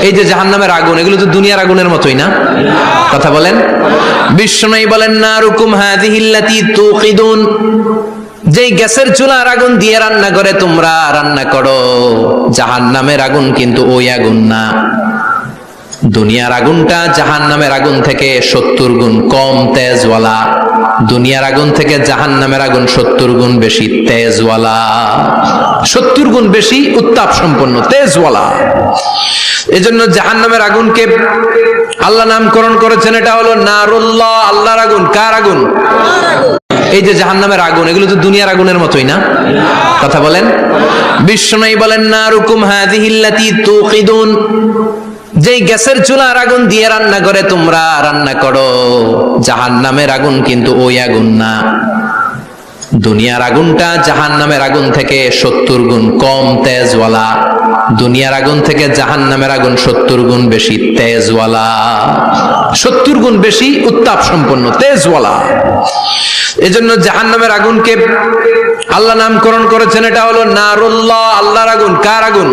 এই যে জাহান্নামের আগুন, এগুলো তো দুনিয়ার আগুনের মতোই না? কথা বলেন। বিশ্বনবী বলেন, নারুকুম হাযিহিল্লাতী তুকিদুন, যেই গ্যাসের চুলার আগুন দিয়ে রান্না করে তোমরা রান্না করো, জাহান্নামের আগুন কিন্তু ওই আগুন না। দুনিয়ার আগুনটা জাহান্নামের আগুন থেকে 70 গুণ কম তেজওয়ালা। দুনিয়ার আগুন থেকে জাহান্নামের আগুন 70 গুণ বেশি তেজওয়ালা, 70 গুণ বেশি উত্তাপ সম্পন্ন, তেজওয়ালা। এজন্য জাহান্নামের আগুনকে আল্লাহ নামকরণ করেছেন, এটা হলো নারুল্লাহ, আল্লাহর আগুন। কার আগুন? এই যে জাহান্নামের আগুন, এগুলো তো দুনিয়ার আগুনের মতোই না? কথা বলেন। বিশ্বনবী বলেন, নারুকুম হাযিহিল্লাতী তুকিদুন, যেই গ্যাসের চুলার আগুন দিয়ে রান্না করে তোমরা রান্না করো, জাহান্নামের আগুন কিন্তু ওই আগুন না। দুনিয়ার আগুনটা জাহান্নামের আগুন থেকে 70 গুণ কম তেজওয়ালা। দুনিয়ার আগুন থেকে জাহান্নামের আগুন 70 গুণ বেশি তেজওয়ালা, 70 গুণ বেশি উত্তাপ সম্পন্ন, তেজওয়ালা। এজন্য জাহান্নামের আগুনকে আল্লাহ নামকরণ করেছেন, এটা হলো নারুল্লাহ, আল্লাহর আগুন। কার আগুন?